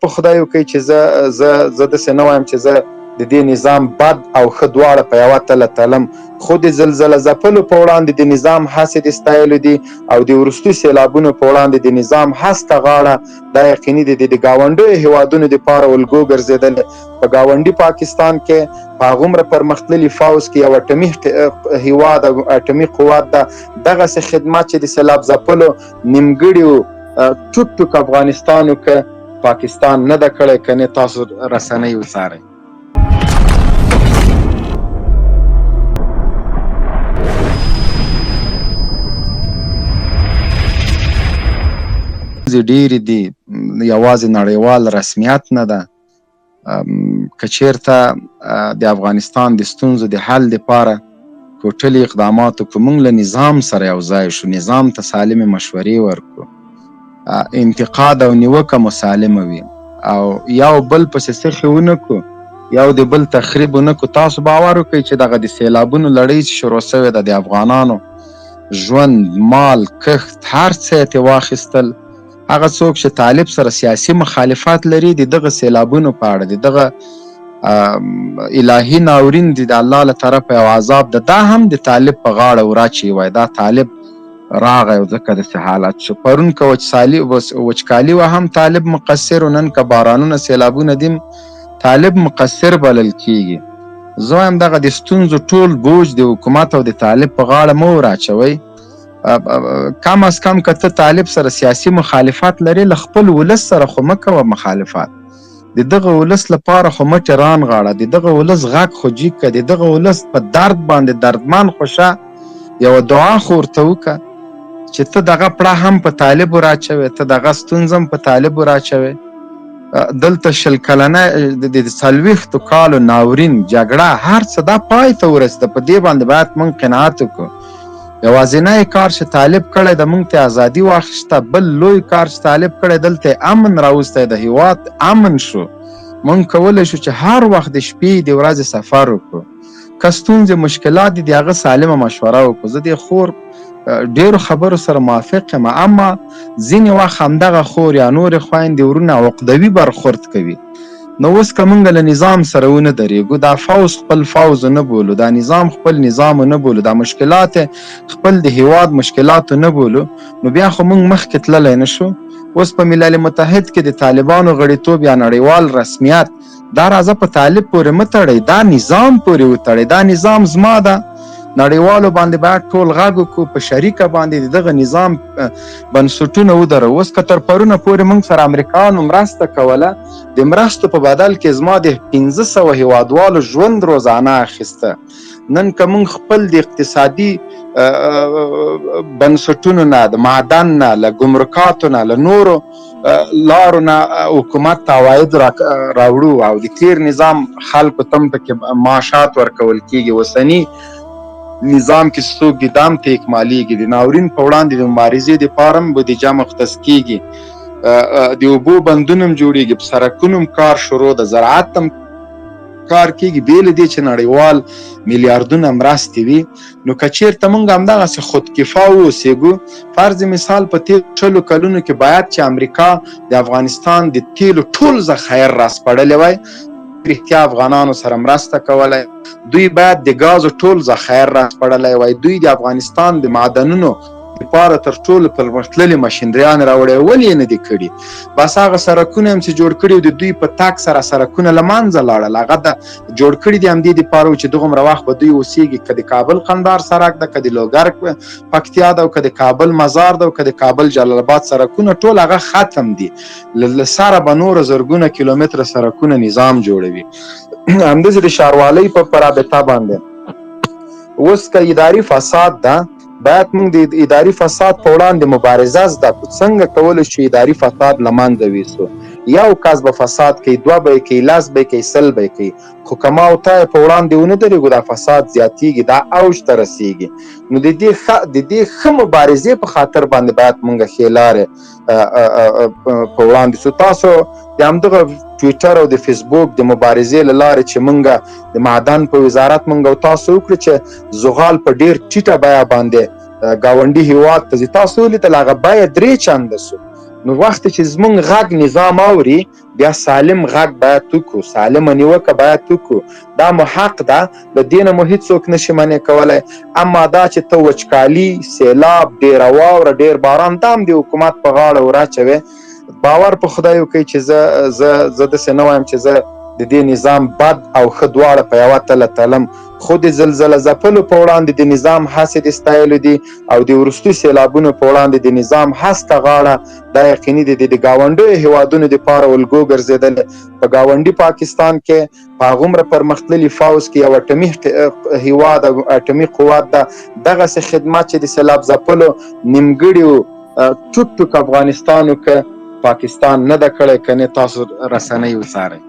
په خدای وکړئ چې زه داسې نه وایم چې زه د دې نظام بد او ښه دواړه په یوه تله تلم، خو د زلزله ځپلو په وړاندې د نظام هسې د ستایلو دي او د وروستي سیلابونو په وړاندې د نظام هسته غاړه دا یقیني دي د ګاونډیو هیوادونو دپاره الګو ګرځېدلې. په ګاونډي پاکستان کې په هغومره پرمختللي فوز کې یو اټمي هیواد او اټمي قوت ده، دغسې خدمت چې د سیلاب ځپلو نیمګړیو ټوک ټوک افغانستانو کې پاکستان نه ده کړی. کنې تاسو رسنۍ وڅارئ. ډېرې دي، یوازې نړیوال رسمیت نه ده. که چېرته د افغانستان د ستونزو د حل دپاره کوټلي اقدامات وکړو، موږ له نظام سره یو ځای شو، نظام ته سالمې مشورې ورکړو، انتقاد او نیوکه مو سالمه وي او یو بل پسې سخې ونه کړو، یو د بل تخریب ونه کړو. تاسو باور وکړئ چې دغه د سیلابونو لړۍ چې شروع سوې ده، د افغانانو ژوند، مال، کښت، هر څه یې ترې واخیستل. هغه څوک چې طالب سره سیاسي مخالفت لري د دغه سیلابونو په اړه، د دغه الهي ناورین د الله له طرفه یو عذاب ده، دا هم د طالب په غاړه وراچي وای. دا طالب راغی او ځکه داسې حالت شو. پرون که وچکالي وه هم طالب مقصر و، نن که بارانونه سیلابونه دي طالب مقصر بلل کیږي. زه وایم دغه د ستونزو ټول بوج د حکومت او د طالب په غاړه مه وراچوئ. کم از کم که ته طالب سره سیاسي مخالفت لري، له خپل ولس سره خو مه کوه مخالفت. د دغه ولس لپاره خو مه ټیران غاړه، د دغه ولس غږ خو جیګ که، د دغه ولس په درد باندې دردمن خو شه، یوه دعا خو ورته وکړه چې ته دغه پړه هم په طالب وراچوې، ته دغه ستونزه هم په طالب وراچوې. دلته 20 کلنه د 40 کالو ناورین، جګړه، هر څه دا پای ته ورسېده. په دې باندې باید موږ قناعت وکړو. یوازینی کار چې طالب کړی د موږ ته ازادي واخیسته، بل لوی کار چې طالب کړی دلته امن راوستی، د هیواد امن شو. موږ کولی شو چې هر وخت د شپې د ورځې سفر وکړو. که ستونزې مشکلات دي د هغه سالمه مشوره وکړو. زه د خور ډیرو خبرو سره موافق یم، اما ځینې وخت همدغه خور یا نورې خویندې ورونه عقدوي برخورد کوي. نو اوس که موږ له نظام سره ونه درېږو، دا فوز خپل فوز نه بولو، دا نظام خپل نظام نه بولو، دا مشکلات خپل د هیواد مشکلاتو نه بولو، نو بیا خو موږ مخکې تللی نه شو. اوس په ملل متحد کې د طالبانو غړیتوب یا نړیوال رسمیت، دا راځه په طالب پورې مه تړئ، دا نظام پورې وتړئ. دا نظام زما ده، نړیوالو باندې باید ټول غږ وکړو، په شریکه باندې د دغه نظام بنسټونه ودرو. اوس که تر پرونه پورې موږ سره امریکایانو مرسته کوله، د مرستو په بدل کې زما د 1500 هیوادوالو ژوند روزانه اخیسته. نن که موږ خپل د اقتصادي بنسټونو نه، د معدن نه، له ګمرکاتو نه، له نورو لارو نه حکومت ته عواید راوړو او د تیر نظام خلکو ته هم پکې معاشات ورکول کیږي، اوسني نظام کې څوک دي دام ته اکمالیږي، د ناورین په وړاندې د مبارزې دپاره هم بودیجه مختص کیږي، د اوبو بندونه هم جوړیږي، په سړکونو هم کار شروع ده، زراعت هم کار کیږي، بې له دې چې نړیوال میلیاردونه مرستې وي. نو که چېرته موږ همدغسې خودکفا واوسېږو، فرض مثال په تېرو 20 کلونو کې باید چې امریکا د افغانستان د تیلو ټول ذخایر راسپړلی وای، رښتیا افغانانو سره مرسته کولی، دوی باید د ګازو ټول ذخایر راسپړلی وای، دوی د افغانستان د معدنونو دپاره تر ټولو پرمختللې ماشینریان راوړی، ولې یې نه دي کړي؟ بس هغه سړکونه هم چې جوړ کړي د دوی په تګ سره سړکونه له منځه لاړل. هغه د جوړ کړي دي همدې دپاره چې دغومره وخت به دوی اوسېږي. که د کابل قندهار سړک ده، که د لوګر پکتیا ده، که د کابل مزار ده، که د کابل جلال آباد سړکونه، ټول هغه ختم دي. له سره به نور زرګونه کیلومتره سړکونه نظام جوړوي. همداسې د ښاروالۍ په رابطه باندې اوس که اداري فساد ده، باید موږ د اداري فساد په وړاندې مبارزه زده کړو. څنګه کولی شو اداري فساد له منځه ویسو؟ یو کس به فساد کوي، 2 به یې کوي، 10 به یې کوي، 100 به یې کوي، خو که ما او تا په وړاندې ونه درېږو، دا فساد زیاتېږي، دا اوج ته رسېږي. نو د دې ښه مبارزې په خاطر باندې باید موږ ښې لارې په وړاندې سو. تاسو د همدغه ټویټر او د فیسبوک د مبارزې له لارې چې موږ د معدن په وزارت موږ او تاسو وکړو چې زغال په ډېر ټیټه بیه باندې ګاونډي هیواد ته ځي، تاسو ولیدل هغه بیه 3 چنده سو. نو وخت چې زمونږ غږ نظام اوري بیا سالم غږ باید وکړو، سالمه نیوکه باید وکړو. دا مو حق ده، د دې نه مو هیڅوک نشي منع کولی. اما دا چې ته وچکالي، سیلاب، ډېره واوره، ډېر باران، دا هم د حکومت په غاړه وراچوې. باور په خدای وکړئ چې زه داسې نه وایم چې زه د دې نظام بد او ښه دواړه په یوه تله تلم، خو د زلزله ځپلو په وړاندې د نظام هسې د ستایلو دي او د وروستي سیلابونو په وړاندې د نظام هسته غاړه دا یقیني دی د ګاونډیو هیوادونو دپاره الګو ګرځېدلی. په ګاونډي پاکستان کې په هغومره پرمختللي فوز کې یو اټمي هیواد او اټمي قوت ده، دغسې خدمت چې د سیلاب ځپلو نیمګړي ټوک ټوک افغانستانو کې پاکستان نه ده کړی. که نه تاسو رسنۍ وڅارئ.